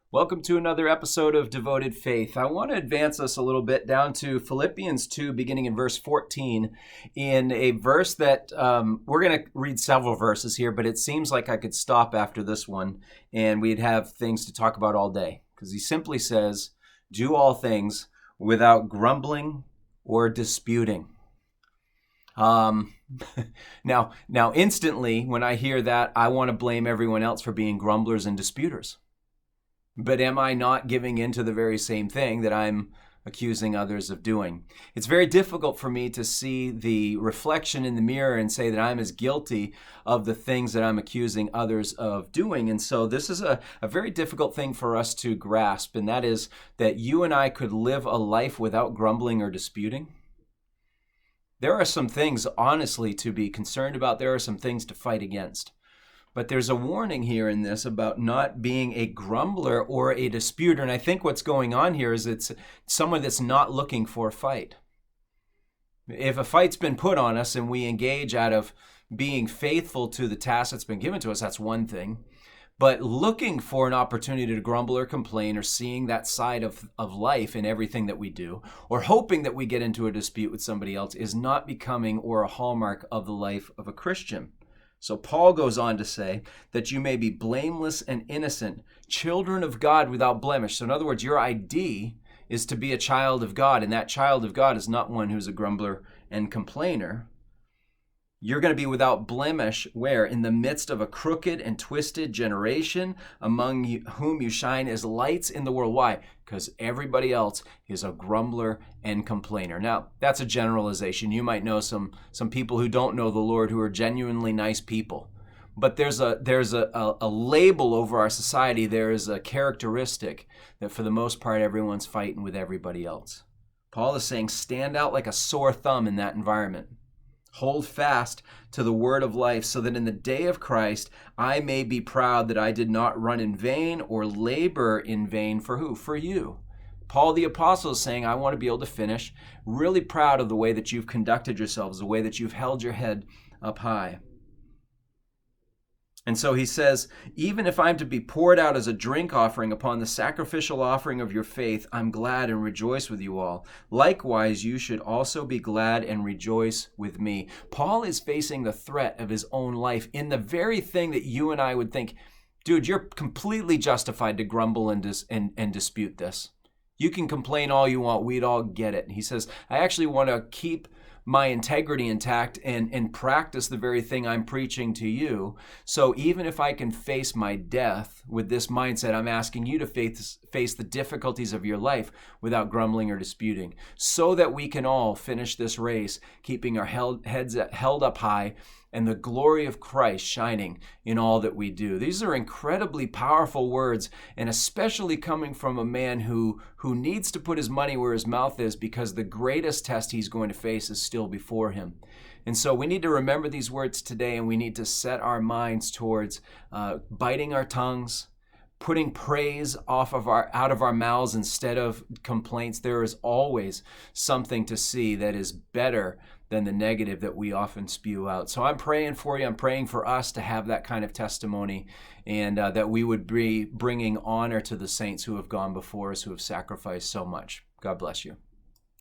Welcome to another episode of Devoted Faith. I want to advance us a little bit down to Philippians 2, beginning in verse 14, in a verse that we're going to read several verses here, but it seems like I could stop after this one and we'd have things to talk about all day. Because he simply says, do all things without grumbling or disputing. Now, instantly, when I hear that, I want to blame everyone else for being grumblers and disputers. But am I not giving in to the very same thing that I'm accusing others of doing? It's very difficult for me to see the reflection in the mirror and say that I'm as guilty of the things that I'm accusing others of doing. And so this is a very difficult thing for us to grasp, and that is that you and I could live a life without grumbling or disputing. There are some things, honestly, to be concerned about. There are some things to fight against. But there's a warning here in this about not being a grumbler or a disputer. And I think what's going on here is it's someone that's not looking for a fight. If a fight's been put on us and we engage out of being faithful to the task that's been given to us, that's one thing. But looking for an opportunity to grumble or complain or seeing that side of life in everything that we do or hoping that we get into a dispute with somebody else is not becoming or a hallmark of the life of a Christian. So Paul goes on to say that you may be blameless and innocent, children of God without blemish. So in other words, your ID is to be a child of God, and that child of God is not one who's a grumbler and complainer. You're going to be without blemish where? In the midst of a crooked and twisted generation among whom you shine as lights in the world. Why? Because everybody else is a grumbler and complainer. Now, that's a generalization. You might know some people who don't know the Lord who are genuinely nice people. But there's a label over our society. There is a characteristic that for the most part everyone's fighting with everybody else. Paul is saying stand out like a sore thumb in that environment. Hold fast to the word of life so that in the day of Christ I may be proud that I did not run in vain or labor in vain for who? For you. Paul the Apostle is saying I want to be able to finish really proud of the way that you've conducted yourselves, the way that you've held your head up high. And so he says, even if I'm to be poured out as a drink offering upon the sacrificial offering of your faith, I'm glad and rejoice with you all. Likewise, you should also be glad and rejoice with me. Paul is facing the threat of his own life in the very thing that you and I would think, dude, you're completely justified to grumble and dispute this. You can complain all you want. We'd all get it. And he says, I actually want to keep my integrity intact and practice the very thing I'm preaching to you. So even if I can face my death with this mindset, I'm asking you to face the difficulties of your life without grumbling or disputing, so that we can all finish this race, keeping our heads held up high and the glory of Christ shining in all that we do. These are incredibly powerful words, and especially coming from a man who needs to put his money where his mouth is, because the greatest test he's going to face is still before him. And so we need to remember these words today, and we need to set our minds towards biting our tongues, putting praise out of our mouths instead of complaints. There is always something to see that is better than the negative that we often spew out. So I'm praying for you. I'm praying for us to have that kind of testimony, and that we would be bringing honor to the saints who have gone before us, who have sacrificed so much. God bless you.